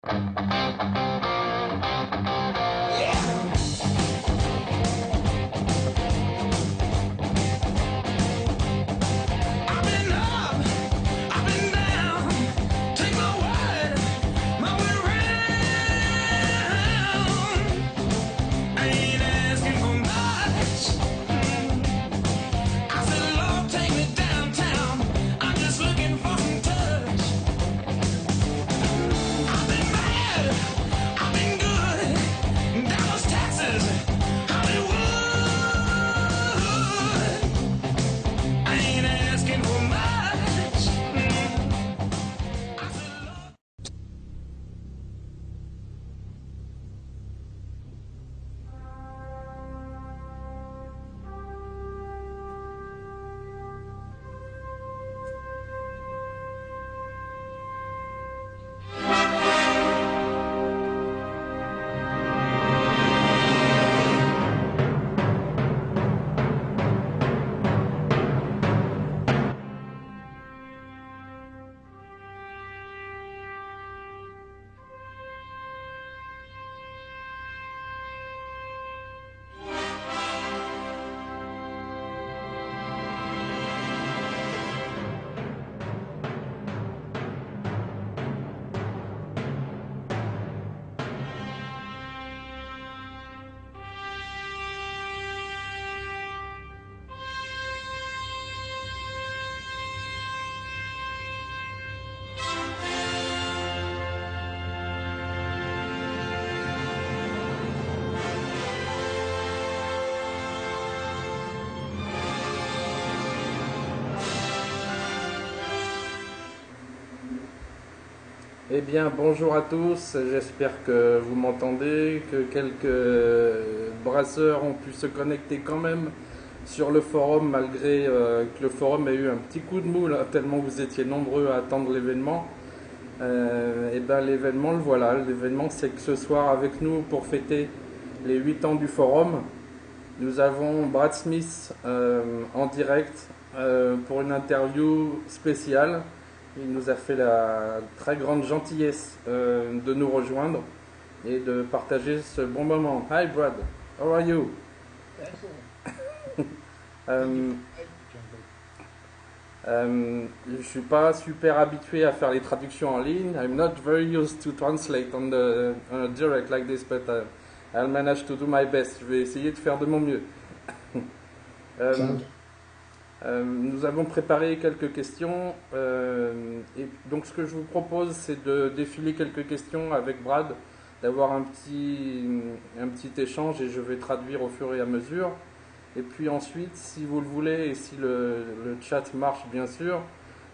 I've been up, I've been down, take my word, my way around. I ain't asking for much. I said, Lord, take me downtown. I'm just looking for some touch. I've been bad, I've been good. Dallas, Texas, Hollywood. I ain't asking for much. I said, Lord. Eh bien, bonjour à tous, j'espère que vous m'entendez, que quelques brasseurs ont pu se connecter quand même sur le forum, malgré que le forum ait eu un petit coup de mou, là, tellement vous étiez nombreux à attendre l'événement. Et bien l'événement, le voilà, l'événement c'est que ce soir avec nous pour fêter les 8 ans du forum, nous avons Brad Smith en direct pour une interview spéciale. Il nous a fait la très grande gentillesse de nous rejoindre et de partager ce bon moment. Hi Brad, how are you? Euh, je suis pas super habitué à faire les traductions en ligne. I'm not very used to translate on a direct like this, but I'll manage to do my best. Je vais essayer de faire de mon mieux. Nous avons préparé quelques questions et donc ce que je vous propose c'est de défiler quelques questions avec Brad, d'avoir un petit échange et je vais traduire au fur et à mesure. Et puis ensuite, si vous le voulez et si le chat marche bien sûr,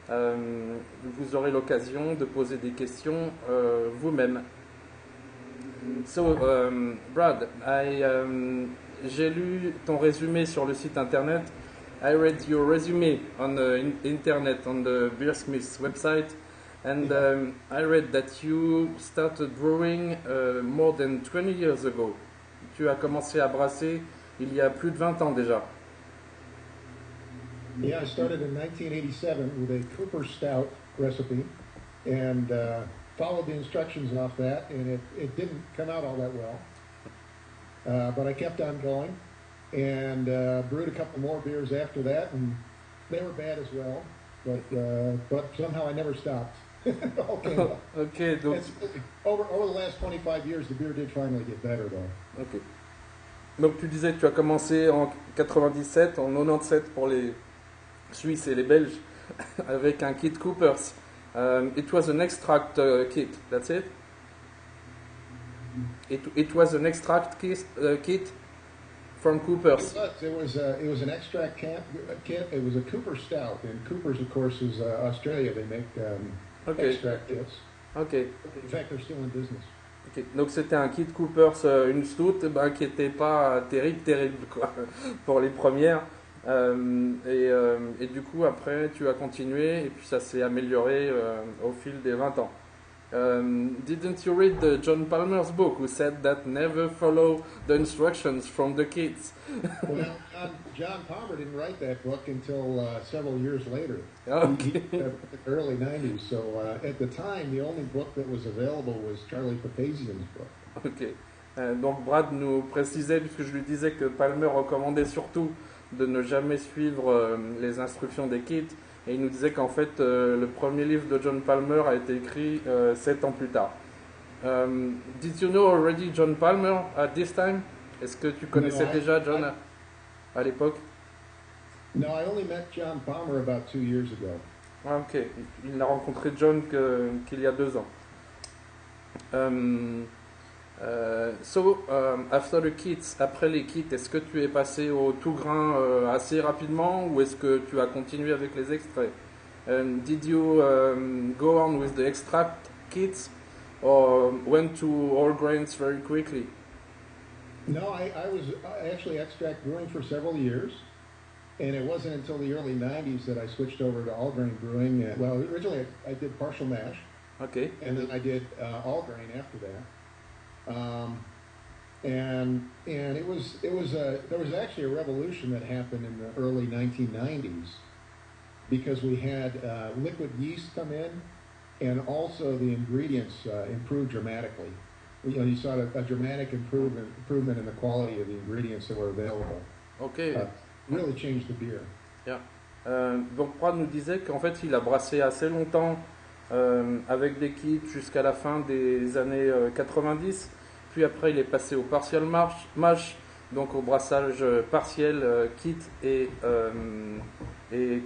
vous aurez l'occasion de poser des questions vous-même. So, Brad, j'ai lu ton résumé sur le site internet. I read your resume on the internet on the Beersmith's website, and I read that you started brewing more than 20 years ago. Tu as commencé à brasser il y a plus de 20 ans déjà. Yeah, I started in 1987 with a Cooper Stout recipe and followed the instructions off that, and it didn't come out all that well. But I kept on going and brewed a couple more beers after that, and they were bad as well, but somehow I never stopped. It all came up. Ok, donc, Over the last 25 years, the beer did finally get better, though. ok. Donc tu disais que tu as commencé en 97, en 97 pour les Suisses et les Belges, avec un kit Coopers. It was an extract kit, that's it? It was an extract kit from Coopers. It was an extract kit. It was a Cooper Stout, and Cooper's, of course, is Australia. They make Okay. extract kits. Ok. In fact, they're still in business. Ok. Donc c'était un kit Coopers, une stout, qui n'était pas terrible quoi, pour les premières. Et du coup après tu as continué et puis ça s'est amélioré au fil des 20 ans. Didn't you read the John Palmer's book who said that never follow the instructions from the kids? Well, John Palmer didn't write that book until several years later. Okay. The early 90s. So at the time, the only book that was available was Charlie Papazian's book. Ok. Donc Brad nous précisait, puisque je lui disais que Palmer recommandait surtout de ne jamais suivre les instructions des kids, et il nous disait qu'en fait le premier livre de John Palmer a été écrit 7 ans plus tard. Did you know already John Palmer at this time? Est-ce que tu connaissais déjà John à l'époque? No, I only met John Palmer about 2 years ago. Ah, ok. Il n'a rencontré John qu'il y a 2 ans. After the Kids, après les kits, est-ce que tu es passé au tout grain assez rapidement ou est-ce que tu as continué avec les extraits? Did you go on with the extract kits or went to all grains very quickly? No, I actually extract brewing for several years, and it wasn't until the early 90s that I switched over to all grain brewing. Well, originally I did partial mash, Okay. and then I did all grain after that. And it was there was actually a revolution that happened in the early 1990s because we had liquid yeast come in, and also the ingredients improved dramatically. You saw a dramatic improvement in the quality of the ingredients that were available. Ok. Really changed the beer. Yeah. Donc Brad nous disait qu'en fait il a brassé assez longtemps avec des kits jusqu'à la fin des années 90, puis après il est passé au partial mash, donc au brassage partiel kit et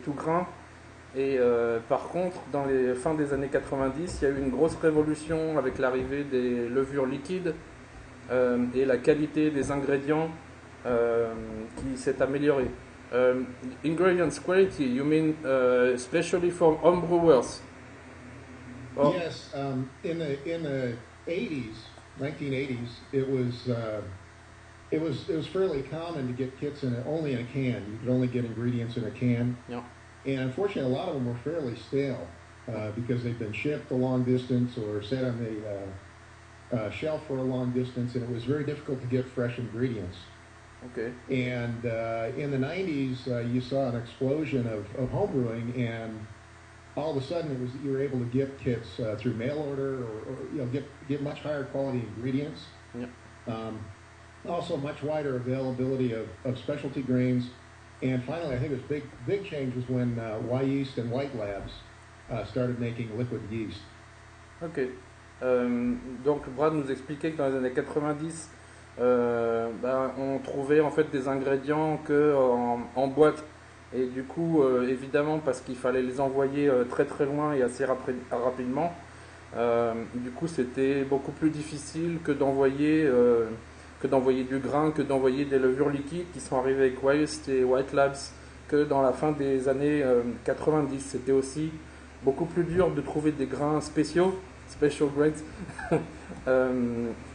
tout grain. Et par contre, dans les fins des années 90, il y a eu une grosse révolution avec l'arrivée des levures liquides et la qualité des ingrédients qui s'est améliorée. Ingredients quality, you mean especially for homebrewers? Oh. Yes, in the 80s, 1980s, it was fairly common to get kits only in a can. You could only get ingredients in a can. Yeah. And unfortunately, a lot of them were fairly stale because they've been shipped a long distance or sat on the shelf for a long distance, and it was very difficult to get fresh ingredients. Okay. And in the 90s, you saw an explosion of homebrewing, and all of a sudden you were able to get kits through mail order or get much higher quality ingredients. Yeah. Also much wider availability of specialty grains. And finally, I think it was big change was when Wyeast and White Labs started making liquid yeast. Ok. Donc Brad nous expliquait que dans les années 90, on trouvait en fait des ingrédients que en boîte. Et du coup, évidemment, parce qu'il fallait les envoyer très très loin et assez rapidement, du coup c'était beaucoup plus difficile que d'envoyer du grain, que d'envoyer des levures liquides qui sont arrivées avec Wyeast et White Labs que dans la fin des années 90. C'était aussi beaucoup plus dur de trouver des grains spéciaux, special grades.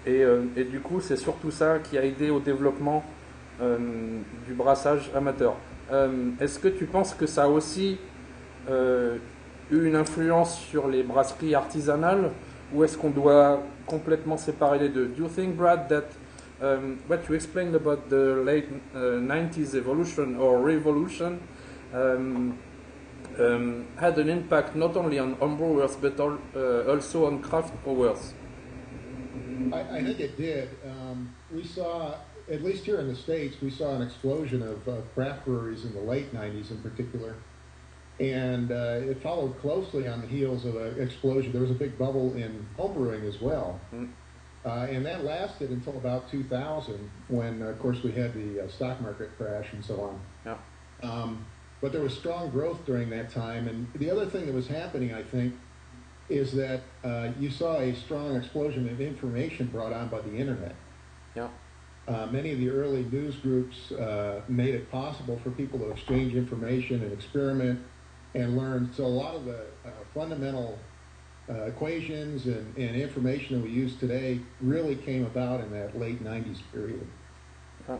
Et du coup, c'est surtout ça qui a aidé au développement du brassage amateur. Est-ce que tu penses que ça a aussi eu une influence sur les brasseries artisanales ou est-ce qu'on doit complètement séparer les deux? Do you think, Brad, that what you explained about the late 90s evolution or revolution had an impact not only on homebrewers but also on craft brewers? I think it did. We saw, at least here in the States, we saw an explosion of craft breweries in the late 90s in particular. And it followed closely on the heels of an explosion. There was a big bubble in homebrewing as well. And that lasted until about 2000 when, of course, we had the stock market crash and so on. Yeah. But there was strong growth during that time. And the other thing that was happening, I think, is that you saw a strong explosion of information brought on by the internet. Yeah. Many of the early news groups made it possible for people to exchange information and experiment and learn. So a lot of the fundamental equations and information that we use today really came about in that late 90s period. Ah.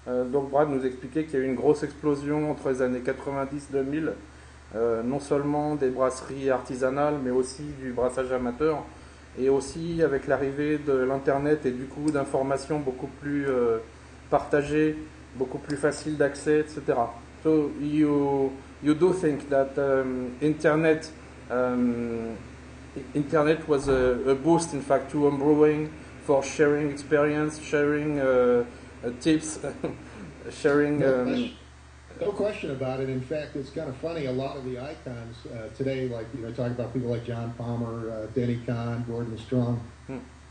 Donc Brad nous expliquait qu'il y a eu une grosse explosion entre les années 90-2000, non seulement des brasseries artisanales, mais aussi du brassage amateur. et aussi avec l'arrivée de l'Internet et du coup d'informations beaucoup plus partagées, beaucoup plus faciles d'accès, etc. So you do think that Internet was a boost, in fact, to homebrewing for sharing experience, sharing tips, sharing. No question about it. In fact, it's kind of funny. A lot of the icons today, like talk about people like John Palmer, Denny Kahn, Gordon Strong.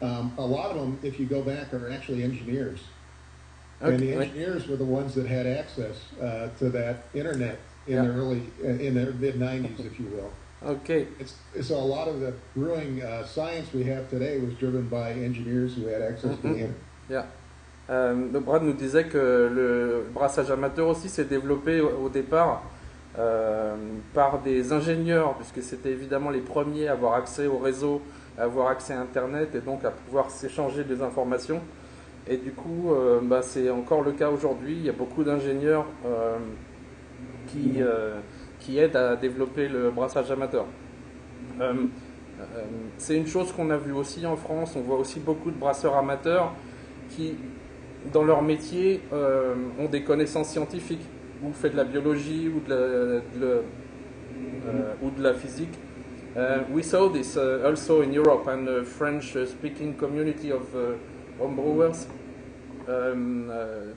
A lot of them, if you go back, are actually engineers. Okay. And the engineers were the ones that had access to that internet in the mid '90s, if you will. Okay. So a lot of the brewing science we have today was driven by engineers who had access to the internet. Yeah. Donc Brad nous disait que le brassage amateur aussi s'est développé au départ par des ingénieurs, puisque c'était évidemment les premiers à avoir accès au réseau, à avoir accès à Internet et donc à pouvoir s'échanger des informations. Et du coup, c'est encore le cas aujourd'hui. Il y a beaucoup d'ingénieurs qui aident à développer le brassage amateur. C'est une chose qu'on a vue aussi en France. On voit aussi beaucoup de brasseurs amateurs qui, dans leur métier, ont des connaissances scientifiques, ou fait de la biologie, ou de la physique. We saw this also in Europe and the French-speaking community of homebrewers.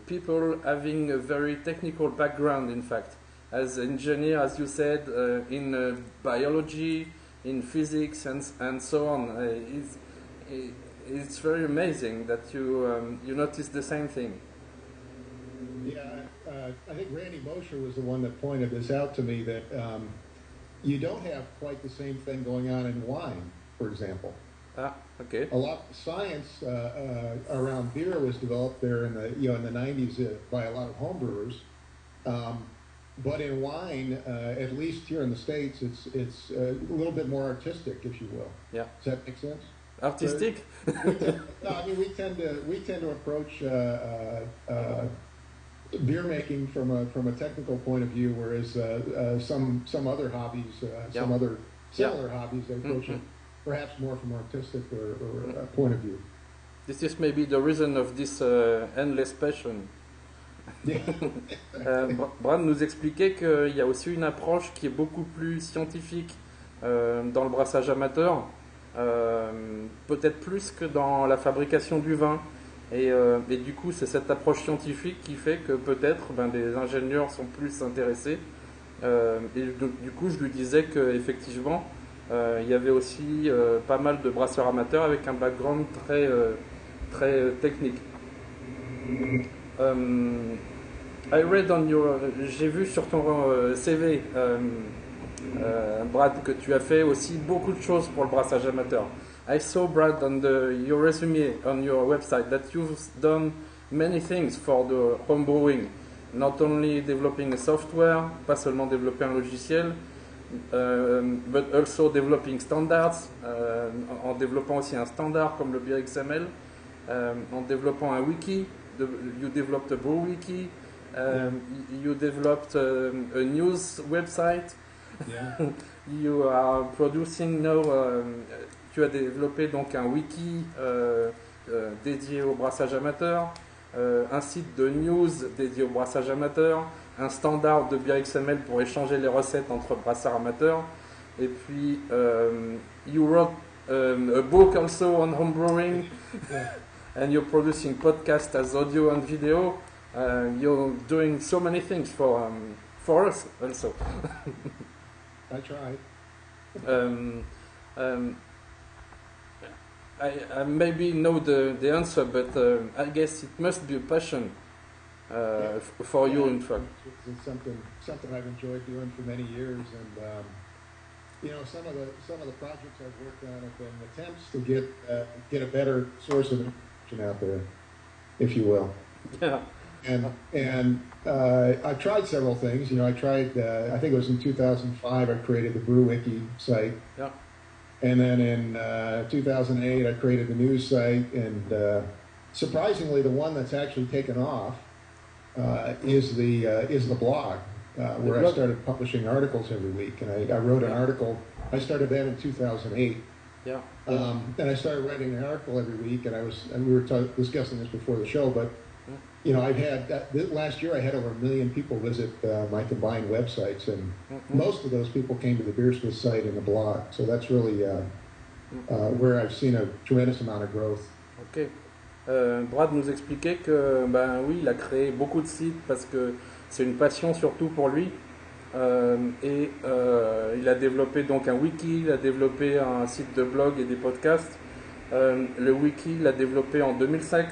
People having a very technical background, in fact, as engineer, as you said, in biology, in physics, and so on. It's very amazing that you notice the same thing. Yeah, I think Randy Mosher was the one that pointed this out to me, that you don't have quite the same thing going on in wine, for example. Ah, okay. A lot of science around beer was developed there in the 90s by a lot of homebrewers, but in wine, at least here in the States, it's a little bit more artistic, if you will. Yeah. Does that make sense? Artistic? No, I mean we tend to approach beer making from a technical point of view, whereas some other hobbies, some other similar hobbies, they approach it perhaps more from artistic or point of view. This is maybe the reason of this endless passion. Brad nous expliquait qu'il y a aussi une approche qui est beaucoup plus scientifique dans le brassage amateur, peut-être plus que dans la fabrication du vin. Et du coup, c'est cette approche scientifique qui fait que peut-être des ingénieurs sont plus intéressés. Et du coup, je lui disais qu'effectivement, il y avait aussi pas mal de brasseurs amateurs avec un background très technique. J'ai vu sur ton CV, Brad, que tu as fait aussi beaucoup de choses pour le brassage amateur. I saw, Brad, on your resume on your website that you've done many things for the homebrewing. Not only developing a software, pas seulement développer un logiciel, but also developing standards, en développant aussi un standard comme le BXML, en développant un wiki, you developed a brew wiki, you developed a news website, you are producing now, tu as développé donc un wiki dédié au brassage amateur, un site de news dédié au brassage amateur, un standard de BXML pour échanger les recettes entre brasseurs amateurs, et puis you wrote a book also on homebrewing, and you're producing podcasts as audio and video. You're doing so many things for us also. I tried. I maybe know the answer, but I guess it must be a passion for you, in fact. It's something I've enjoyed doing for many years, and some of the projects I've worked on have been attempts to get a better source of information out there, if you will. Yeah. And I've tried several things. I tried. I think it was in 2005. I created the BrewWiki site. Yeah. And then in 2008, I created the news site, and surprisingly, the one that's actually taken off is the blog, where I started publishing articles every week. And I wrote an article. I started that in 2008, Yeah. And I started writing an article every week, and we were discussing this before the show, but you know, I've had last year I had over 1 million people visit my combined websites, and most of those people came to the Beersmith site and the blog. So that's really where I've seen a tremendous amount of growth. Ok. Brad nous expliquait que, ben oui, il a créé beaucoup de sites parce que c'est une passion surtout pour lui. Il a développé donc un wiki, il a développé un site de blog et des podcasts. Le wiki, il l'a développé en 2005,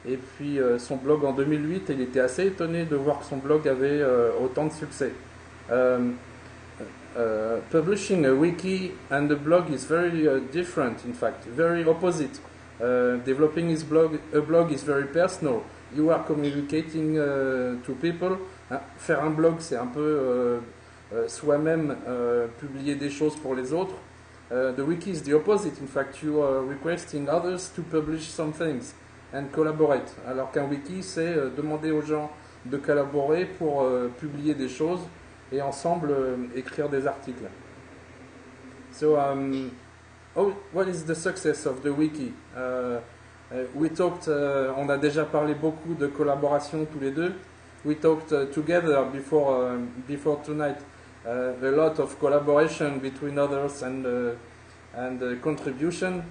et puis son blog en 2008. Et il était assez étonné de voir que son blog avait autant de succès. Publishing a wiki and a blog is very different, in fact, very opposite. Developing a blog is very personal. You are communicating to people. Faire un blog, c'est un peu soi-même publier des choses pour les autres. The wiki is the opposite. In fact, you are requesting others to publish some things and collaborate. Alors qu'un wiki, c'est demander aux gens de collaborer pour publier des choses et ensemble écrire des articles. So, what is the success of the wiki? We talked, on a déjà parlé beaucoup de collaboration tous les deux. We talked together before tonight, a lot of collaboration between others and contribution.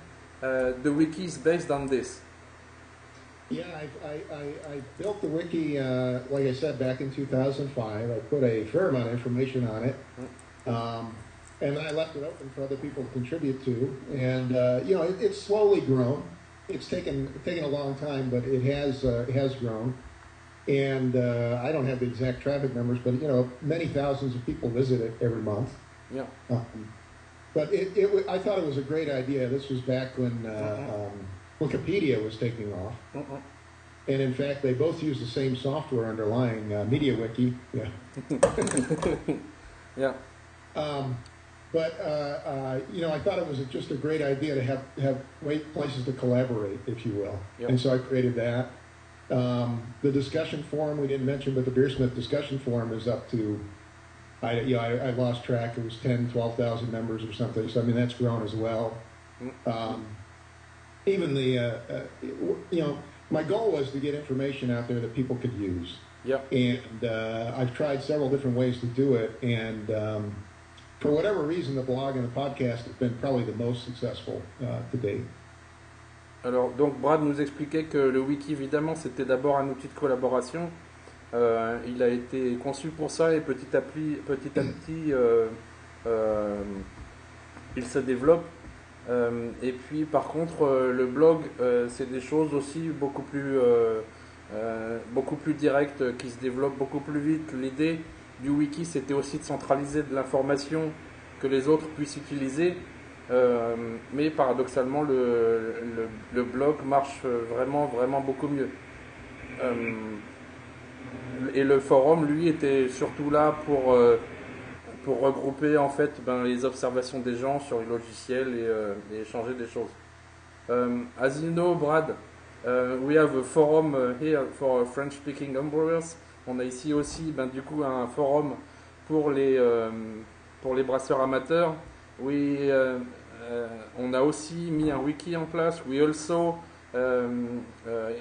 The wiki is based on this. Yeah, I built the wiki, like I said, back in 2005. I put a fair amount of information on it, and then I left it open for other people to contribute to. And you know, it's slowly grown. It's taken a long time, but it has grown. And I don't have the exact traffic numbers, but you know, many thousands of people visit it every month. Yeah. But I thought it was a great idea. This was back when Wikipedia was taking off. And in fact, they both use the same software underlying MediaWiki. Yeah. Yeah. But you know, I thought it was just a great idea to have places to collaborate, if you will. Yep. And so I created that. The discussion forum we didn't mention, but the Beersmith discussion forum is up to, I lost track. It was 12,000 members or something. So I mean, that's grown as well. Even the, you know, my goal was to get information out there that people could use. Yeah. And I've tried several different ways to do it. And for whatever reason, the blog and the podcast have been probably the most successful to date. Alors, donc Brad nous expliquait que le wiki, évidemment, c'était d'abord un outil de collaboration. Il a été conçu pour ça et petit à petit, il se développe. Et puis, par contre, le blog, c'est des choses aussi beaucoup plus directes qui se développent beaucoup plus vite. L'idée du wiki, c'était aussi de centraliser de l'information que les autres puissent utiliser. Mais paradoxalement, le blog marche vraiment beaucoup mieux. Et le forum, lui, était surtout là pour regrouper en fait les observations des gens sur les logiciels et échanger des choses. As you know, Brad, we have a forum here for French-speaking homebrewers. On a ici aussi du coup un forum pour les brasseurs amateurs. On a aussi mis un wiki en place. We also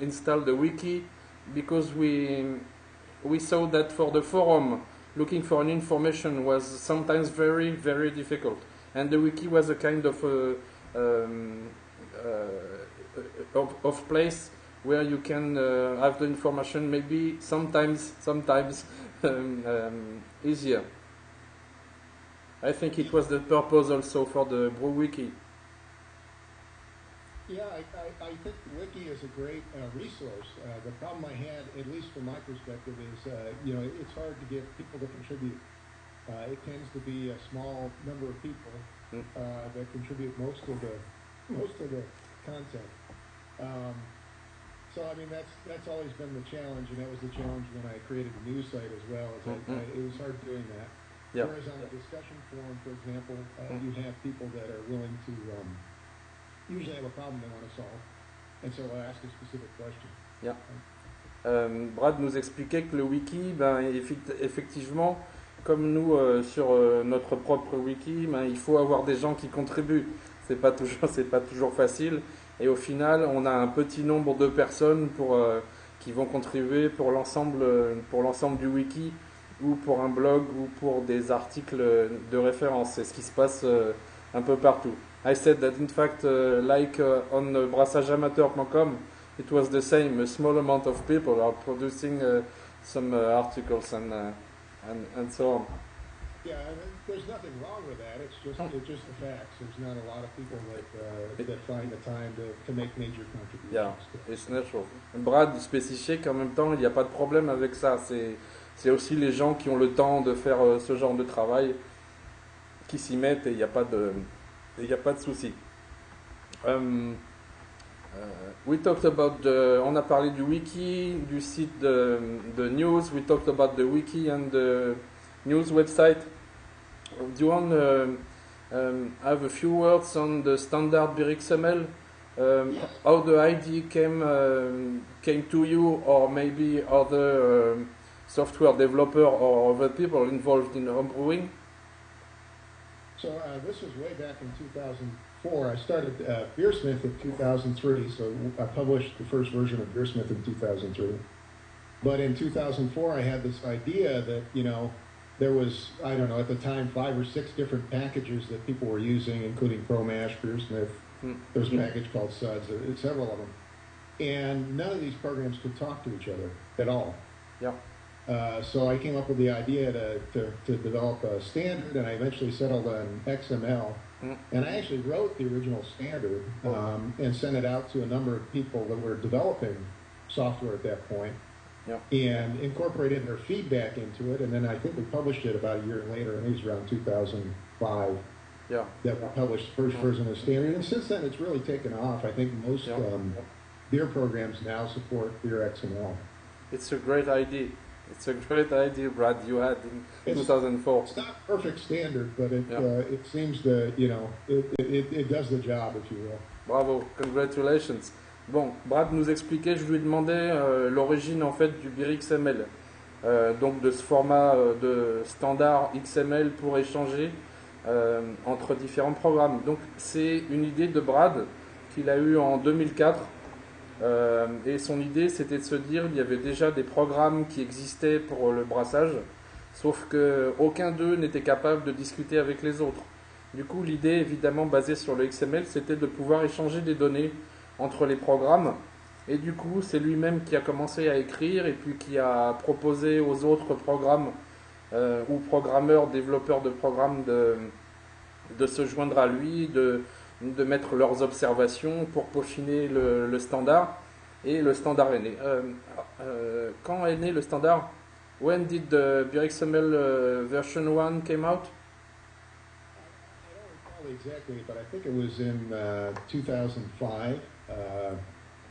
installed the wiki because we saw that for the forum, looking for an information was sometimes very, very difficult. And the wiki was a kind of place where you can have the information maybe sometimes easier. I think it was the purpose also for the Brew Wiki. Yeah, I think Wiki is a great resource. The problem I had, at least from my perspective, is you know, it's hard to get people to contribute. It tends to be a small number of people that contribute most of the content. So I mean, that's always been the challenge, and that was the challenge when I created the news site as well. It was hard doing that. Yep. Whereas on a discussion forum, for example, you have people that are willing to usually have a problem they want to solve, and so I ask a specific question. Yeah. Brad nous expliquait que le wiki, effectivement, comme nous sur notre propre wiki, ben, il faut avoir des gens qui contribuent. C'est pas toujours facile. Et au final, on a un petit nombre de personnes qui vont contribuer pour l'ensemble du wiki, ou pour un blog, ou pour des articles de référence. C'est ce qui se passe un peu partout. I said that in fact, on brassageamateur.com, it was the same. A small amount of people are producing some articles and so on. Yeah, and there's nothing wrong with that. It's just the facts. There's not a lot of people that find the time to make major contributions. Yeah, it's natural. Brad spécifiait qu'en même temps, il n'y a pas de problème avec ça. C'est aussi les gens qui ont le temps de faire ce genre de travail qui s'y mettent, et il n'y a pas de souci. We talked about on a parlé du wiki, du site de news. We talked about the wiki and the news website. Do you want have a few words on the standard BRXML? How the idea came to you, or maybe other software developer or other people involved in homebrewing? So this was way back in 2004. I started Beersmith in 2003, so I published the first version of Beersmith in 2003. But in 2004, I had this idea that, there was, I don't know, at the time, 5 or 6 different packages that people were using, including ProMash, Beersmith. There was a package called Suds, several of them. And none of these programs could talk to each other at all. Yeah. So I came up with the idea to develop a standard, and I eventually settled on XML. And I actually wrote the original standard and sent it out to a number of people that were developing software at that point. Yeah. And incorporated their feedback into it, and then I think we published it about a year later, and it was around 2005 that we published the first version of the standard. And since then, it's really taken off. I think most beer programs now support Beer XML. It's a great idea. It's a great idea, Brad, you had in 2004. It's not perfect standard, but it seems to, it does the job, if you will. Bravo, congratulations. Bon, Brad nous expliquait, je lui demandais l'origine en fait du BRXML, donc de ce format de standard XML pour échanger entre différents programmes. Donc c'est une idée de Brad qu'il a eue en 2004. Et son idée, c'était de se dire qu'il y avait déjà des programmes qui existaient pour le brassage, sauf qu'aucun d'eux n'était capable de discuter avec les autres. Du coup, l'idée, évidemment basée sur le XML, c'était de pouvoir échanger des données entre les programmes. Et du coup, c'est lui-même qui a commencé à écrire, et puis qui a proposé aux autres programmes ou programmeurs, développeurs de programmes de se joindre à lui, de mettre leurs observations pour peaufiner le standard. Et le standard est né. Quand est né le standard? When did the BRXML version 1 came out? I don't recall exactly, but I think it was in 2005,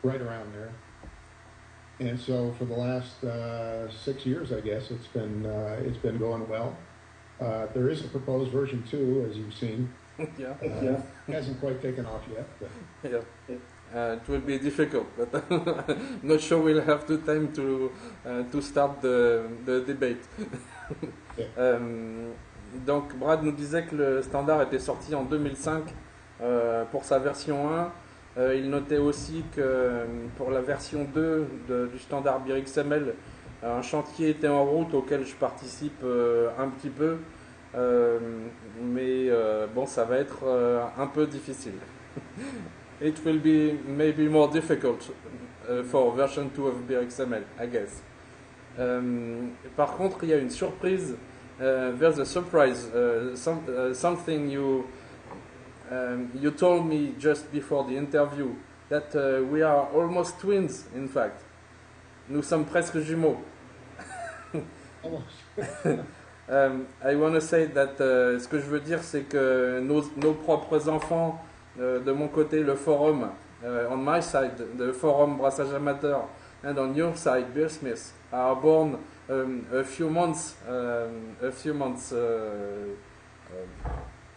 right around there. And so for the last 6 years, I guess, it's been going well. There is a proposed version 2, as you've seen. It hasn't quite taken off yet. But. It will be difficult, but I'm not sure we'll have the time to start the debate. Donc Brad nous disait que le standard était sorti en 2005 pour sa version 1. Il notait aussi que pour la version 2 du standard BRXML, un chantier était en route auquel je participe un petit peu. Mais bon, ça va être un peu difficile. It will be maybe more difficult for version 2 of BRXML, I guess. Par contre, il y a une surprise. There's a surprise. Something you told me just before the interview, that we are almost twins, in fact. Nous sommes presque jumeaux. I want to say that ce que je veux dire, c'est que nos propres enfants, de mon côté le forum, on my side the forum Brassage Amateur, and on your side Beersmith, are born a few months.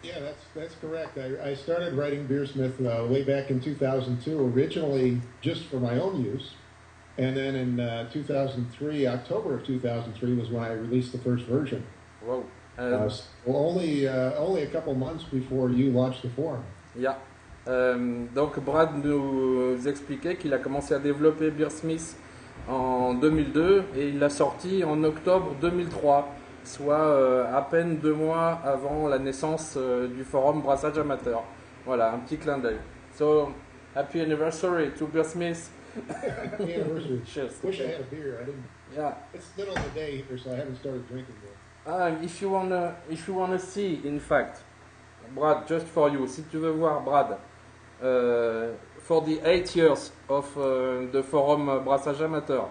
Yeah, that's correct. I started writing Beersmith way back in 2002, originally just for my own use. And then in 2003, October of 2003 was when I released the first version. Wow. So only a couple months before you launched the forum. Yeah. Donc Brad nous expliquait qu'il a commencé à développer Beersmith en 2002 et il l'a sorti en octobre 2003, soit à peine 2 mois avant la naissance du forum Brassage Amateur. Voilà, un petit clin d'œil. So, happy anniversary to Beersmith. Happy anniversary. Cheers. Wish I had a beer. I didn't. Yeah. It's the middle of the day here, so I haven't started drinking yet. If you wanna see, in fact, Brad, just for you, si tu veux voir Brad, for the 8 years of the forum Brassage Amateur,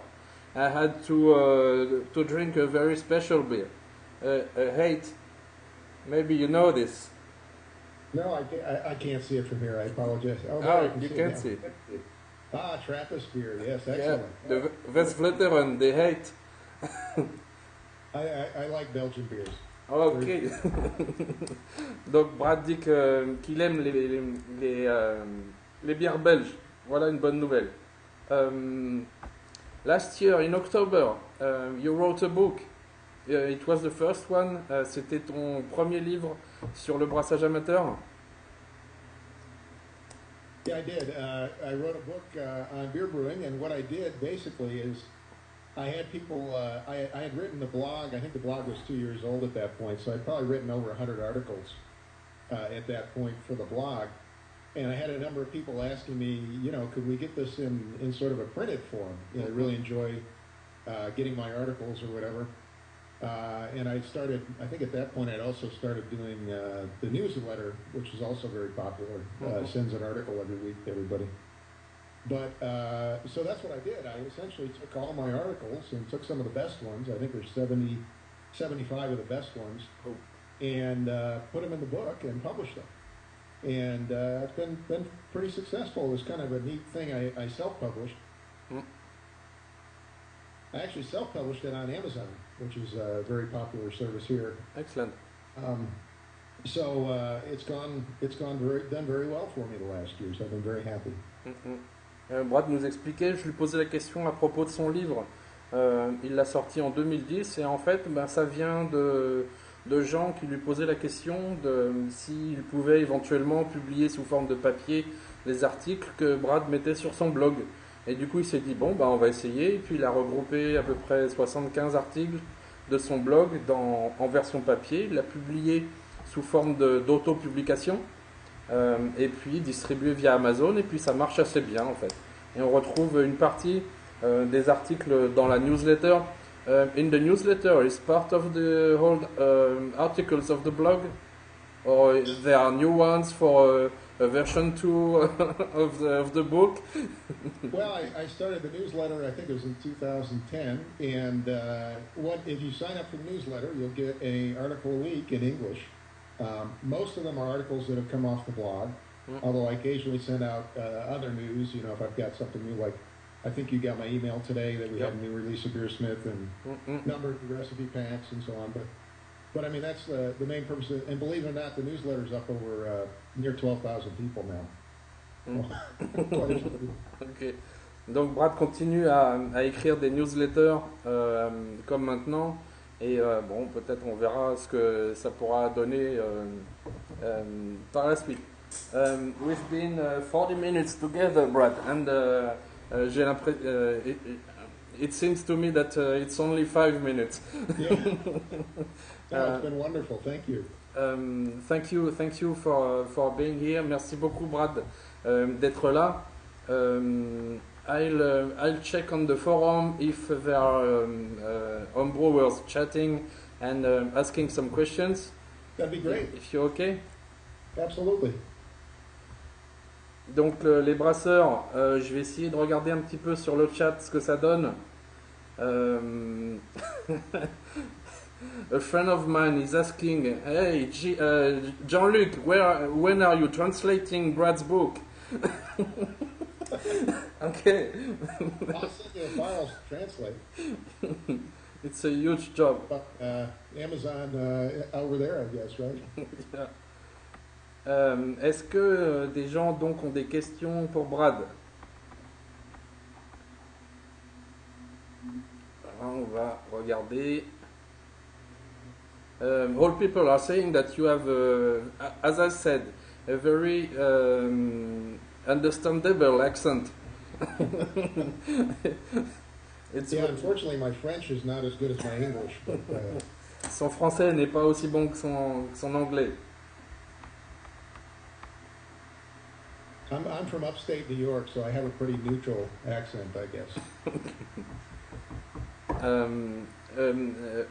I had to drink a very special beer, hate. Maybe you know this. No, I can't see it from here. I apologize. Oh, there Oh, I can you see can it now. see. Ah, Trappist beer. Yes, Yeah, excellent. the Westvleteren, they hate. I like Belgian beers. Ok. Donc Brad dit qu'il aime les bières belges. Voilà une bonne nouvelle. Last year in October, you wrote a book. It was the first one. C'était ton premier livre sur le brassage amateur. Yeah, I did. I wrote a book on beer brewing, and what I did basically is I had people, I had written the blog. I think the blog was 2 years old at that point, so I'd probably written over 100 articles at that point for the blog. And I had a number of people asking me, could we get this in sort of a printed form? I really enjoy getting my articles or whatever. And I think at that point I'd also started doing the newsletter, which is also very popular. Sends an article every week to everybody. But, so that's what I did. I essentially took all my articles and took some of the best ones. I think there's 75 of the best ones. And put them in the book and published them. And it's been pretty successful. It was kind of a neat thing. I self-published. I actually self-published it on Amazon, which is a very popular service here. Excellent. So it's done very well for me the last year. So I've been very happy. Brad nous expliquait, je lui posais la question à propos de son livre. Il l'a sorti en 2010 et en fait, ça vient de gens qui lui posaient la question de s'il pouvait éventuellement publier sous forme de papier les articles que Brad mettait sur son blog. Et du coup, il s'est dit, on va essayer. Et puis, il a regroupé à peu près 75 articles de son blog en version papier. Il l'a publié sous forme d'auto-publication. Et puis, distribué via Amazon. Et puis, ça marche assez bien, en fait. Et on retrouve une partie des articles dans la newsletter. In the newsletter, is part of the old articles of the blog? Or there are new ones for a version 2 of the book? Well, I started the newsletter, I think it was in 2010, and if you sign up for the newsletter, you'll get an article a week in English. Most of them are articles that have come off the blog, although I occasionally send out other news, if I've got something new, like I think you got my email today that we had a new release of Beersmith and number of recipe packs and so on, But I mean, that's the main purpose. And believe it or not, the newsletter's up over near 12,000 people now. Ok. Donc Brad continue à écrire des newsletters comme maintenant. Et peut-être on verra ce que ça pourra donner par la suite. We've been 40 minutes together, Brad, and j'ai l'impression... It seems to me that it's only 5 minutes. Yeah. No, it's been wonderful. Thank you. Thank you for being here. Merci beaucoup, Brad, d'être là. I'll check on the forum if there are homebrewers chatting and asking some questions. That'd be great. If you're okay. Absolutely. Donc les brasseurs, je vais essayer de regarder un petit peu sur le chat ce que ça donne. A friend of mine is asking, hey Jean-Luc, when are you translating Brad's book? Okay. I'll send you a file to translate. It's a huge job. Amazon over there, I guess, right? Yeah. Est-ce que des gens donc ont des questions pour Brad? Alors, on va regarder. all people are saying that you have, as I said, a very understandable accent. Yeah, unfortunately, my French is not as good as my English, but Son français n'est pas aussi bon que son anglais. I'm from upstate New York, so I have a pretty neutral accent, I guess.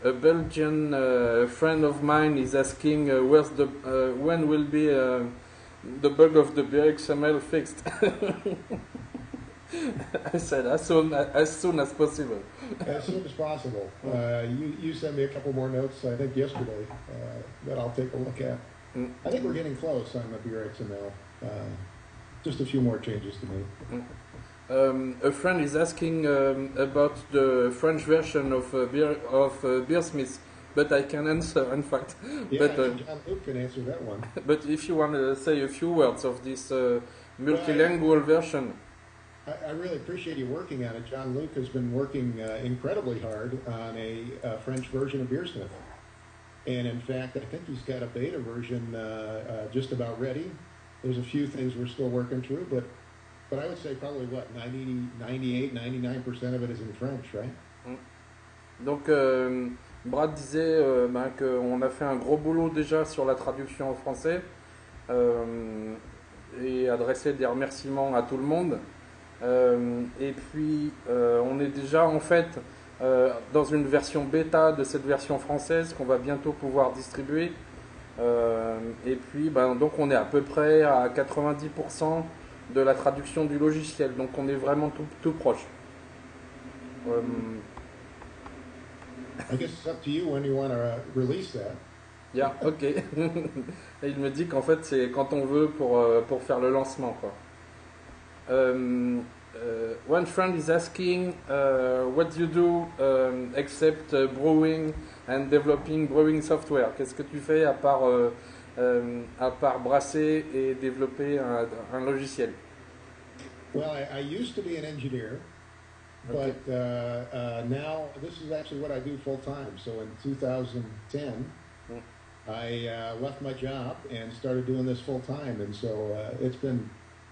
A Belgian friend of mine is asking when will be the bug of the BXML fixed. I said as soon as possible. As soon as possible. You sent me a couple more notes, I think yesterday, that I'll take a look at. I think we're getting close on the BRXML. Just a few more changes to make. A friend is asking about the French version of Beersmith, but I can answer, in fact. Yeah, But, I think John Luke can answer that one. but if you want to say a few words of this multilingual version. I really appreciate you working on it. John Luke has been working incredibly hard on a French version of Beersmith. And in fact, I think he's got a beta version just about ready. There's a few things we're still working through, but I would say probably, 98, 99% of it is in French, right? Donc, Brad disait qu'on a fait un gros boulot déjà sur la traduction en français et adressé des remerciements à tout le monde. Et puis, on est déjà en fait dans une version bêta de cette version française qu'on va bientôt pouvoir distribuer. Et puis, donc on est à peu près à 90% de la traduction du logiciel. Donc on est vraiment tout proche. I guess it's up to you when you want to release that. Yeah, ok. Et il me dit qu'en fait c'est quand on veut pour faire le lancement, quoi. One friend is asking what do you do except brewing and developing brewing software. Qu'est-ce que tu fais à part brasser et développer un logiciel? Well, I used to be an engineer, Okay. but now this is actually what I do full time. So in 2010, I left my job and started doing this full time, and so it's been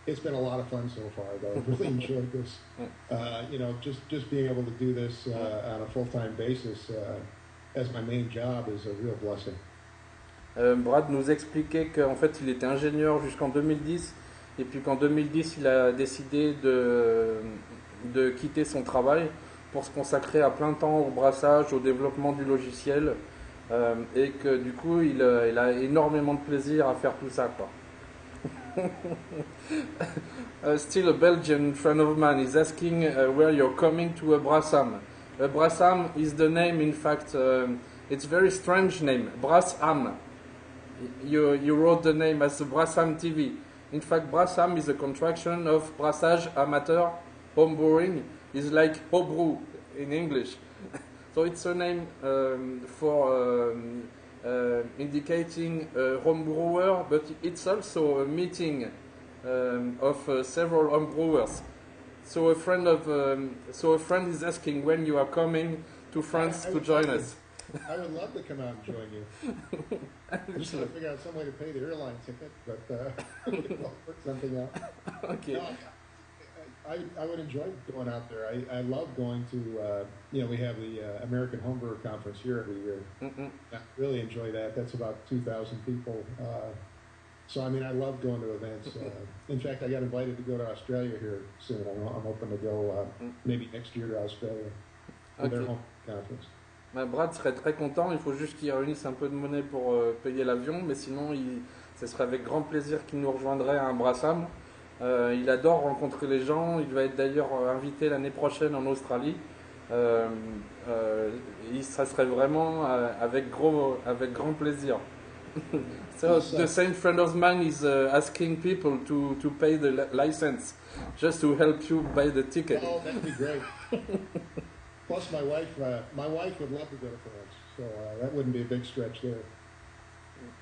a lot of fun so far. Though I've really enjoyed this. Just being able to do this on a full-time basis as my main job is a real blessing. Brad nous expliquait qu'en fait il était ingénieur jusqu'en 2010 et puis qu'en 2010 il a décidé de quitter son travail pour se consacrer à plein temps au brassage, au développement du logiciel et que du coup il a énormément de plaisir à faire tout ça, quoi. Still a Belgian friend of mine is asking where you're coming to a Brassam. A Brassam is the name, in fact, it's a very strange name, Brassam. You wrote the name as Brassam TV. In fact, Brassam is a contraction of Brassage Amateur, home brewing, is like homebrew in English. So it's a name for indicating a home brewer, but it's also a meeting of several home brewers. So a friend is asking when you are coming to France to join us. I would love to come out and join you. I'm just trying to figure out some way to pay the airline ticket, but we'll work something out. Okay. No, I would enjoy going out there. I love going to, we have the American Homebrewer Conference here every year. I really enjoy that. That's about 2,000 people. So, I mean, I love going to events. In fact, I got invited to go to Australia here soon. I'm hoping to go maybe next year to Australia for their home conference. Brad serait très content, il faut juste qu'il réunisse un peu de monnaie pour payer l'avion, mais sinon, ce serait avec grand plaisir qu'il nous rejoindrait à un Brassam. Il adore rencontrer les gens, il va être d'ailleurs invité l'année prochaine en Australie. Ça serait vraiment avec grand plaisir. So the same friend of mine is asking people to pay the license, just to help you buy the ticket. Oh, that'd be great. Plus, my wife would love to go to France, so that wouldn't be a big stretch there.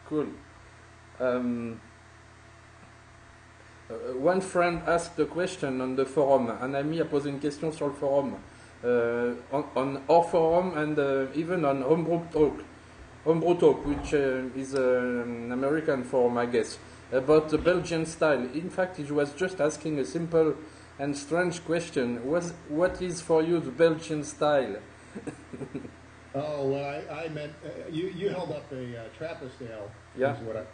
Cool. One friend asked a question on the forum. Un ami a posé une question sur le forum, on our forum and even on Homebrew Talk. Homebrew Talk, which is an American forum, I guess, about the Belgian style. In fact, he was just asking a simple and strange question. What is for you the Belgian style? Oh, well, I meant, you held up a Trappist ale. Yeah. Is what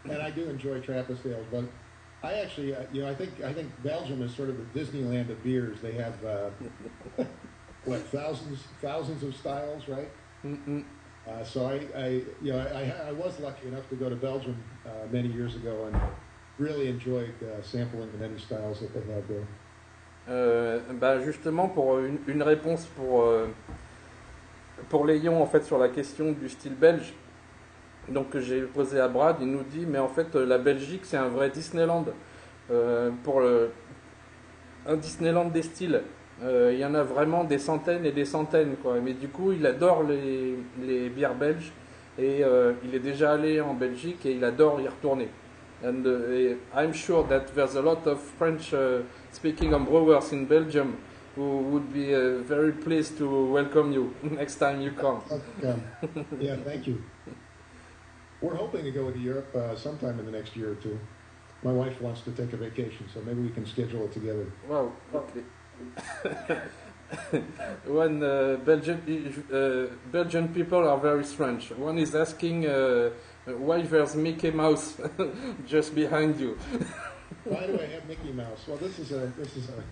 and I do enjoy Trappist ales, but I actually, I think Belgium is sort of the Disneyland of beers. They have, what, thousands of styles, right? Mm-mm. So I was lucky enough to go to Belgium many years ago and really enjoyed sampling the many styles that they have there. Bah justement, pour une réponse pour Léon en fait sur la question du style belge, donc que j'ai posé à Brad, il nous dit mais en fait la Belgique c'est un vrai Disneyland pour un Disneyland des styles. Il y en a vraiment des centaines et des centaines quoi. Mais du coup il adore les bières belges et il est déjà allé en Belgique et il adore y retourner. And I'm sure that there's a lot of French speaking brewers in Belgium who would be very pleased to welcome you next time you come. Yeah, thank you. We're hoping to go to Europe sometime in the next year or two. My wife wants to take a vacation, so maybe we can schedule it together. Wow, okay. When Belgian people are very strange. One is asking why there's Mickey Mouse just behind you. Why do I have Mickey Mouse? Well, this is a.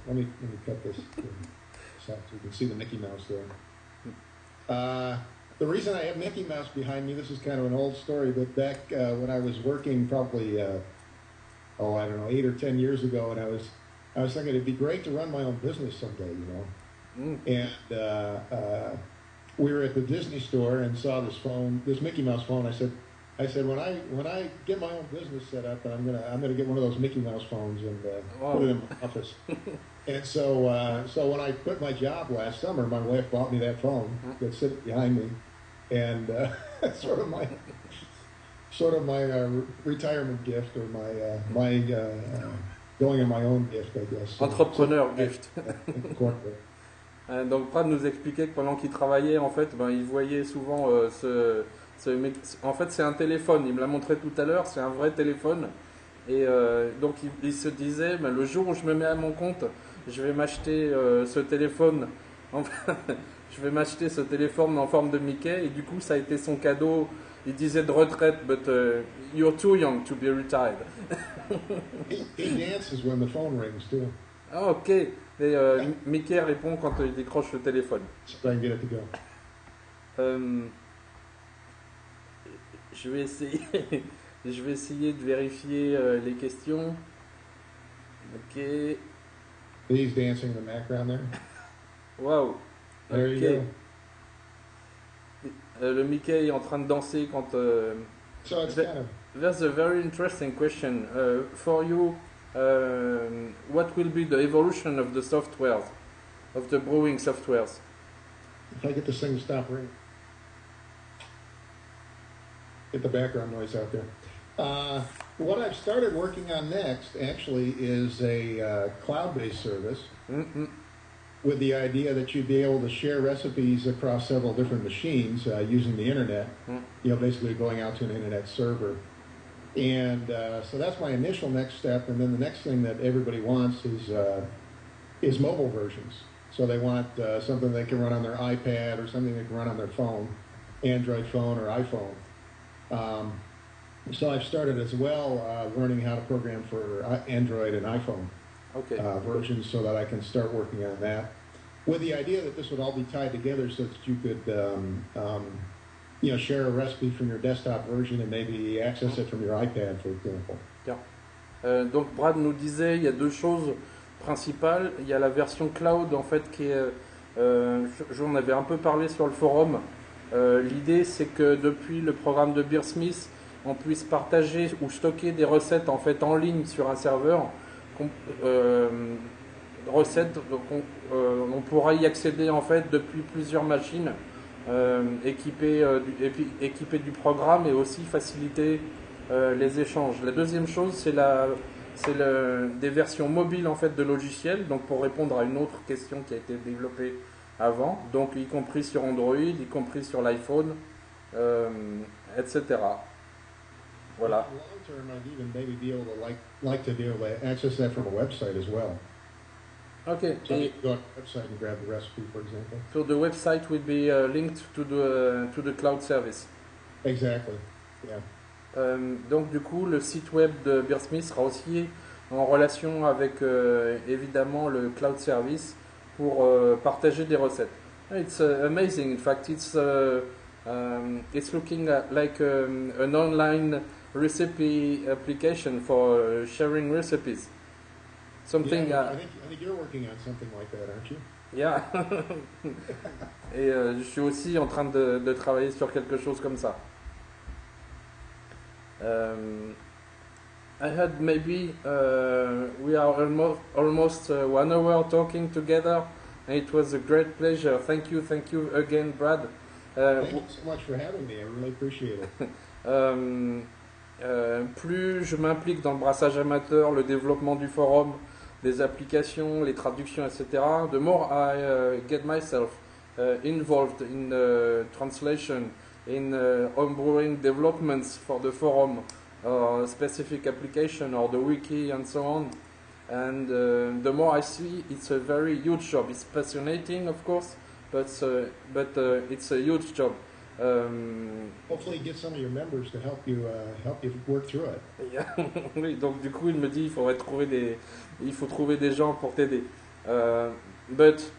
Let me cut this so you can see the Mickey Mouse there. The reason I have Mickey Mouse behind me, this is kind of an old story, but back when I was working probably, I don't know, 8 or 10 years ago, and I was thinking it'd be great to run my own business someday, you know. And we were at the Disney store and saw this Mickey Mouse phone. I said when I get my own business set up, I'm gonna get one of those Mickey Mouse phones and put it in my office. And so when I quit my job last summer, my wife bought me that phone that's sitting behind me, and sort of my retirement gift or my going in my own gift, I guess. Entrepreneur gift. Donc Brad nous expliquait que pendant qu'il travaillait, en fait, il voyait souvent en fait, c'est un téléphone. Il me l'a montré tout à l'heure. C'est un vrai téléphone. Et donc il se disait, le jour où je me mets à mon compte, je vais m'acheter ce téléphone. Je vais m'acheter ce téléphone en forme de Mickey. Et du coup, ça a été son cadeau. Il disait de retraite, but you're too young to be retired. He dances when the phone rings too. Ah, ok. Et Mickey répond quand il décroche le téléphone. So I can get it to go. Je vais essayer de vérifier les questions. Ok. He's dancing in the background there. Wow. There you go. Le Mickey est en train de danser quand. So it's kind of. That's a very interesting question. For you, what will be the evolution of the softwares, of the brewing softwares? If I get this thing to stop ringing. Get the background noise out there. What I've started working on next, actually, is a cloud-based service with the idea that you'd be able to share recipes across several different machines using the internet, basically going out to an internet server. And so that's my initial next step, and then the next thing that everybody wants is mobile versions. So they want something they can run on their iPad or something they can run on their phone, Android phone or iPhone. So I've started as well learning how to program for Android and iPhone versions so that I can start working on that, with the idea that this would all be tied together so that you could share a recipe from your desktop version and maybe access it from your iPad, for example. Donc Brad nous disait, il y a deux choses principales. Il y a la version cloud en fait qui est, j'en avais un peu parlé sur le forum. L'idée c'est que depuis le programme de Beersmith, on puisse partager ou stocker des recettes en fait en ligne sur un serveur. Recettes, donc on pourra y accéder en fait depuis plusieurs machines. Équipé du programme et aussi faciliter les échanges. La deuxième chose, c'est des versions mobiles en fait de logiciels, donc pour répondre à une autre question qui a été développée avant, donc y compris sur Android, y compris sur l'iPhone, etc. Voilà. Long term, I'd even maybe be able to like to be able to access that from a website as well. Okay. So you can go on the website and grab the recipe, for example. So the website will be linked to the cloud service. Exactly. Yeah. Donc du coup, le site web de Beersmith sera aussi en relation avec évidemment le cloud service pour partager des recettes. It's amazing. In fact, it's looking like an online recipe application for sharing recipes. Something. Yeah, I think you're working on something like that, aren't you? Yeah. Et je suis aussi en train de travailler sur quelque chose comme ça. I had maybe we are almost 1 hour talking together, and it was a great pleasure. Thank you again, Brad. Thank you so much for having me. I really appreciate it. Plus je m'implique dans le brassage amateur, le développement du forum, des applications, les traductions, etc., the more I get myself involved in translation, in homebrewing developments for the forum, specific application or the wiki and so on. And the more I see, it's a very huge job. It's fascinating, of course, but it's a huge job. Hopefully, get some of your members to help you work through it. Oui, donc du coup, il me dit il faut trouver des gens pour t'aider. But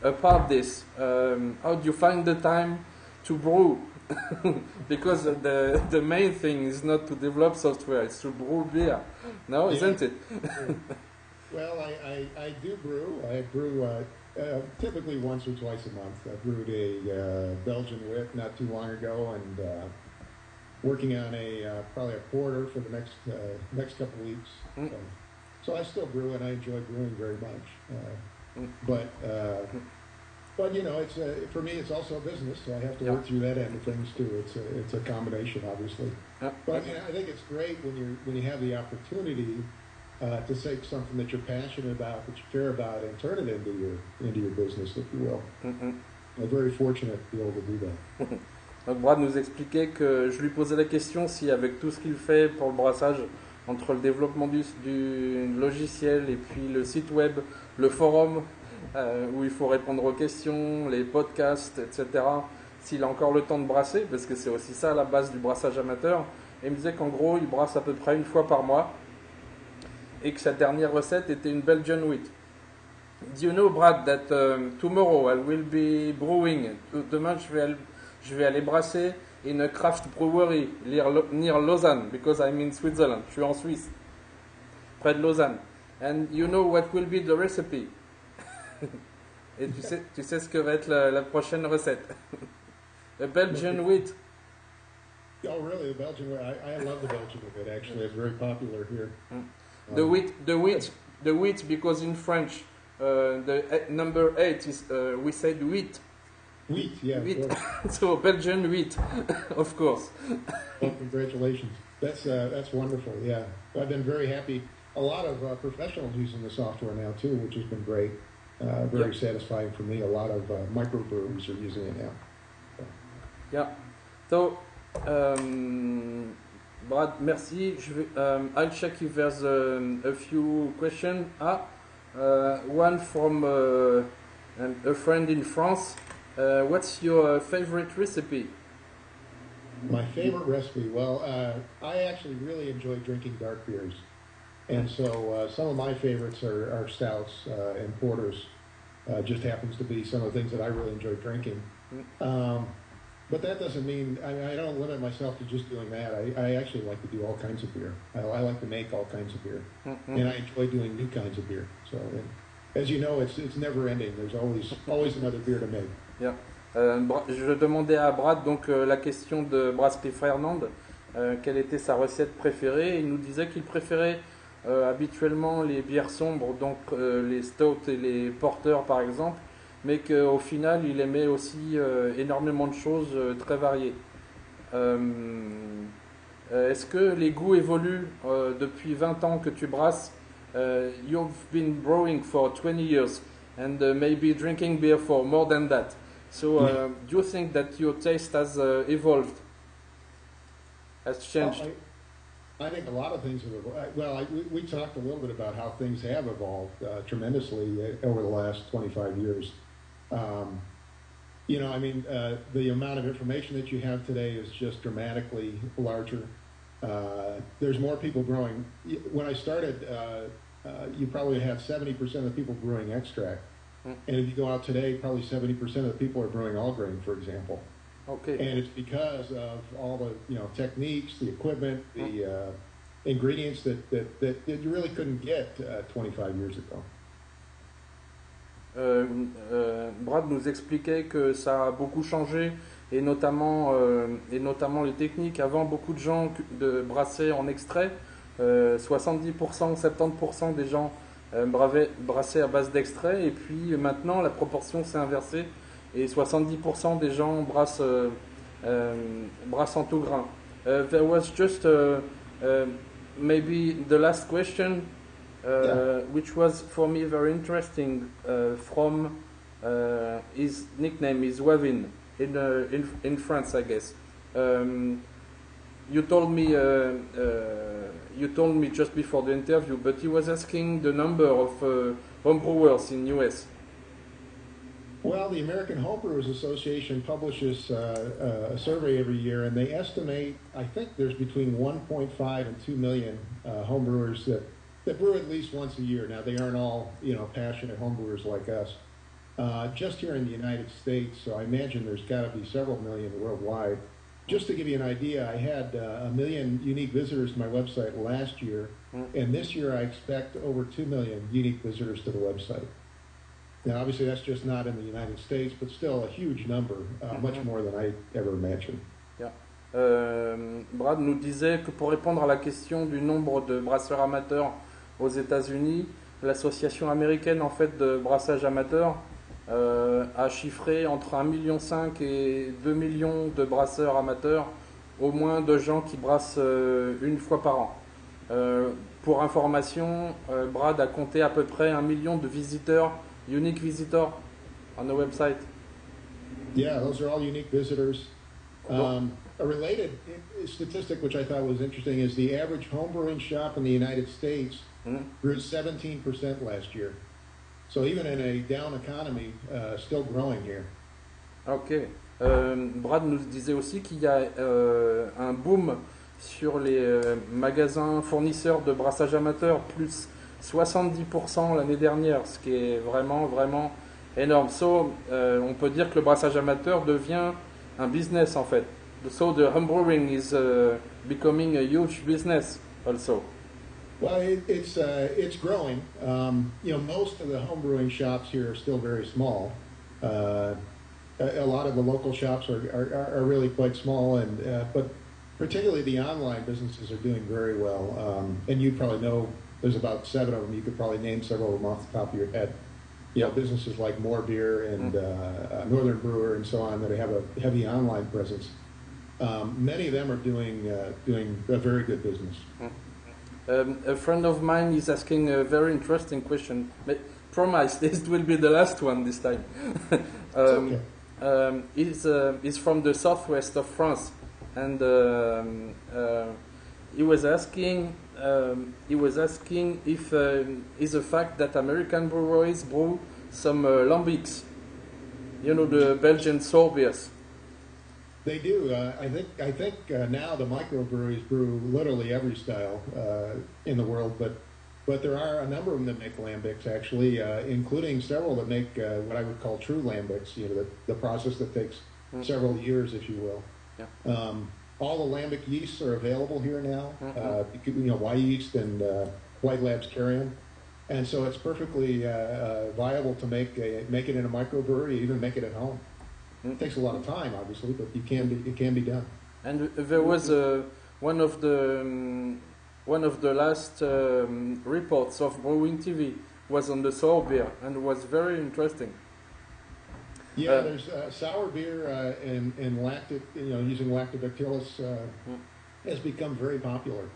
apart this, how do you find the time to brew? Because the main thing is not to develop software; it's to brew beer. No, Yeah. isn't it? Well, I do brew. I brew typically once or twice a month. I brewed a Belgian wit not too long ago, and working on probably a porter for the next couple of weeks. Mm. So I still brew, and I enjoy brewing very much. But you know, it's for me, it's also a business, so I have to work through that end of things too. It's a combination, obviously. Yeah. But I mean, I think it's great when you have the opportunity to take something that you're passionate about, that you care about, and turn it into your business, if you will. Mm-hmm. I'm very fortunate to be able to do that. Donc Brad nous expliquait que je lui posais la question si avec tout ce qu'il fait pour le brassage, entre le développement du logiciel et puis le site web, le forum où il faut répondre aux questions, les podcasts, etc., s'il a encore le temps de brasser, parce que c'est aussi ça la base du brassage amateur. Et il me disait qu'en gros il brasse à peu près une fois par mois et que sa dernière recette était une Belgian wheat. Do you know, Brad, that tomorrow I will be brewing? Demain, je vais aller brasser in a craft brewery near Lausanne, because I'm in Switzerland. Je suis en Suisse, près de Lausanne. And you know what will be the recipe? Et tu sais ce que va être la prochaine recette? A Belgian wheat. Oh, really? The Belgian wit? I love the Belgian wit. Actually, it's very popular here. The wheat, because in French, the number 8 is we said wheat. Wheat, yeah. Wheat. So Belgian wheat, of course. Well, congratulations. That's wonderful. Yeah, I've been very happy. A lot of professionals using the software now too, which has been great. Very satisfying for me. A lot of microbreweries are using it now. Yeah. So, Brad, merci. I'll check if there's a few questions. One from a friend in France. What's your favorite recipe? My favorite recipe? Well, I actually really enjoy drinking dark beers. And so some of my favorites are stouts and porters. Just happens to be some of the things that I really enjoy drinking. But that doesn't mean, I don't limit myself to just doing that. I actually like to do all kinds of beer. I like to make all kinds of beer. Mm-hmm. And I enjoy doing new kinds of beer. So, as you know, it's never ending. There's always another beer to make. Yeah. Je demandais à Brad donc la question de Brasserie Fernand, quelle était sa recette préférée. Il nous disait qu'il préférait habituellement les bières sombres, donc les stouts et les porters par exemple, mais qu'au final il aimait aussi énormément de choses très variées. Est-ce que les goûts évoluent depuis 20 ans que tu brasses? You've been brewing for 20 years and maybe drinking beer for more than that. So, do you think that your taste has evolved, has changed? Well, I think a lot of things have evolved. Well, we talked a little bit about how things have evolved tremendously over the last 25 years. You know, I mean, the amount of information that you have today is just dramatically larger. There's more people growing. When I started, you probably had 70% of the people brewing extract. And if you go out today, probably 70% of the people are brewing all grain, for example. Okay. And it's because of all the techniques, the equipment, the ingredients that you really couldn't get 25 years ago. Brad nous expliquait que ça a beaucoup changé et notamment les techniques. Avant, beaucoup de gens brassaient en extrait. 70% ou 70% des gens brassaient à base d'extrait, et puis maintenant la proportion s'est inversée et 70% des gens brassent en tout grain. There was just maybe the last question, which was for me very interesting, from his nickname is Wavin in France, I guess. You told me just before the interview, but he was asking the number of homebrewers in US. Well, the American Homebrewers Association publishes a survey every year, and they estimate, I think there's between 1.5 and 2 million homebrewers that brew at least once a year. Now, they aren't all, passionate homebrewers like us. Just here in the United States, so I imagine there's got to be several million worldwide. Just to give you an idea, I had 1 million unique visitors to my website last year, and this year I expect over 2 million unique visitors to the website. Now, obviously, that's just not in the United States, but still a huge number, much more than I ever imagined. Yeah. Brad nous disait que pour répondre à la question du nombre de brasseurs amateurs aux États-Unis, l'association américaine en fait de brassage amateur a chiffré entre 1,5 million et 2 millions de brasseurs amateurs, au moins de gens qui brassent une fois par an. Pour information, Brad a compté à peu près 1 million de visiteurs, unique visitors, on the website. Yeah, those are all unique visitors. A related statistic which I thought was interesting is the average homebrewing shop in the United States grew 17% last year. So even in a down economy, still growing here. Ok. Brad nous disait aussi qu'il y a un boom sur les magasins fournisseurs de brassage amateur, plus 70% l'année dernière, ce qui est vraiment, vraiment énorme. So, on peut dire que le brassage amateur devient un business en fait. So the homebrewing is becoming a huge business also. Well, it's growing. Most of the homebrewing shops here are still very small. A lot of the local shops are really quite small, but particularly the online businesses are doing very well. And you probably know there's about 7 of them. You could probably name several of them off the top of your head. Businesses like More Beer and Northern Brewer and so on that have a heavy online presence. Many of them are doing a very good business. A friend of mine is asking a very interesting question. Promise, this will be the last one this time. Okay. He's from the southwest of France, and he was asking if is the fact that American breweries brew some lambics, the Belgian sour beers. They do. I think now the microbreweries brew literally every style in the world, but there are a number of them that make lambics actually, including several that make what I would call true lambics. The process that takes several years, if you will. Yeah. All the lambic yeasts are available here now. Y yeast and White Labs Carrion, and so it's perfectly viable to make it in a microbrewery, even make it at home. It takes a lot of time, obviously, but it can be done. And there was one of the last reports of Brewing TV was on the sour beer and was very interesting. Yeah, there's sour beer and lactic, using lactobacillus has become very popular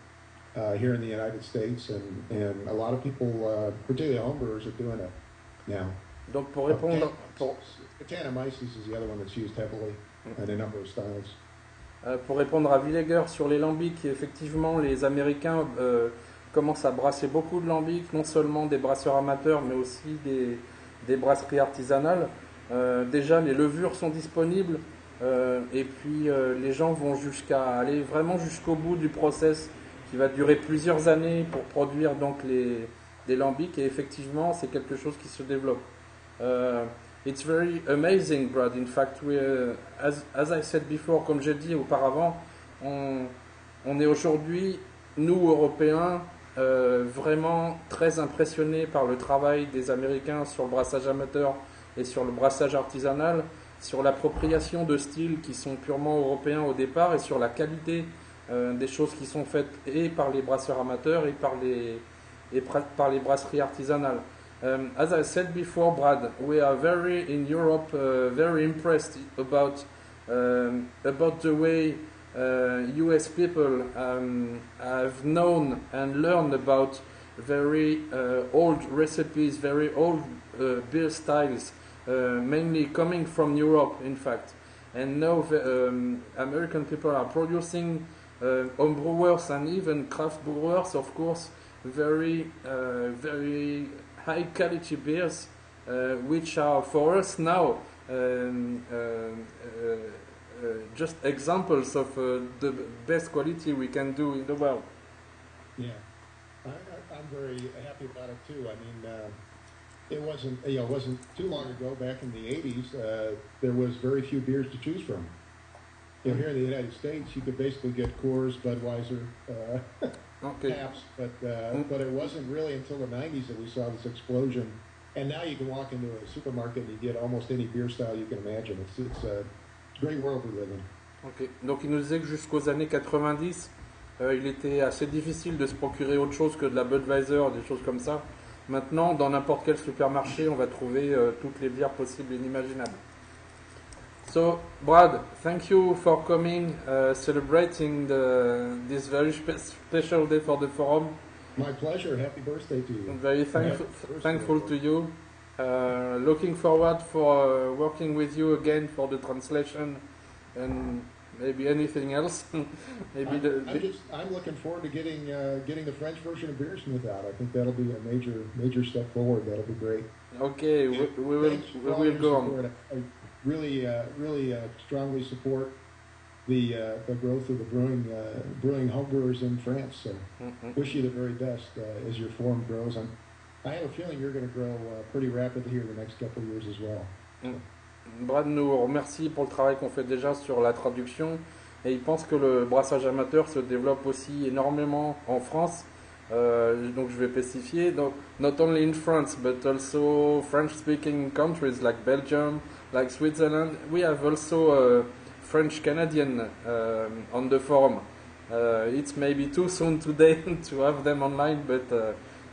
here in the United States, and a lot of people, particularly homebrewers, are doing it now. Donc pour répondre, Actinomyces is the other one that's used heavily in a number of styles. pour répondre à Villegger sur les lambics, effectivement, les Américains commencent à brasser beaucoup de lambics, non seulement des brasseurs amateurs, mais aussi des brasseries artisanales. Déjà, les levures sont disponibles, et puis les gens vont jusqu'à aller vraiment jusqu'au bout du process qui va durer plusieurs années pour produire donc des lambics, et effectivement, c'est quelque chose qui se développe. It's very amazing, Brad. In fact, as I said before, comme j'ai dit auparavant, on est aujourd'hui, nous Européens, vraiment très impressionnés par le travail des Américains sur le brassage amateur et sur le brassage artisanal, sur l'appropriation de styles qui sont purement européens au départ, et sur la qualité des choses qui sont faites et par les brasseurs amateurs et par les brasseries artisanales. As I said before, Brad, we are in Europe very impressed about the way US people have known and learned about very old recipes, very old beer styles, mainly coming from Europe, in fact. And now American people are producing home brewers and even craft brewers, of course, very high quality beers, which are for us now just examples of the best quality we can do in the world. Yeah, I'm very happy about it too. I mean, it wasn't too long ago, back in the 80s, there was very few beers to choose from. Here in the United States, you could basically get Coors, Budweiser, Pabst, but it wasn't really until the 90s that we saw this explosion. And now you can walk into a supermarket and you get almost any beer style you can imagine. It's a great world we live in. Ok, donc il nous disait que jusqu'aux années 90, il était assez difficile de se procurer autre chose que de la Budweiser, des choses comme ça. Maintenant, dans n'importe quel supermarché, on va trouver toutes les bières possibles et inimaginables. So, Brad, thank you for coming, celebrating this very special day for the forum. My pleasure. Happy birthday to you. I'm very thankful to you. Looking forward for working with you again for the translation and maybe anything else. Maybe I'm looking forward to getting the French version of Beersmith out. I think that'll be a major step forward. That'll be great. Okay, we will go on. I really strongly support the growth of the brewing homebrewers in France. So wish you the very best as your form grows. I have a feeling you're going to grow pretty rapidly here the next couple of years as well. Brad nous remercie pour le travail qu'on fait déjà sur la traduction, et il pense que le brassage amateur se développe aussi énormément en France. Donc je vais spécifier, donc, not only in France but also French-speaking countries like Belgium, like Switzerland. We have also French-Canadian on the forum. It's maybe too soon today to have them online, but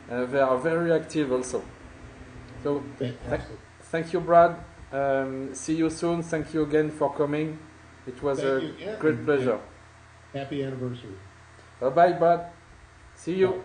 they are very active also. So thank you, Brad. See you soon. Thank you again for coming. It was a great pleasure. Happy anniversary. Bye-bye, Brad. See you.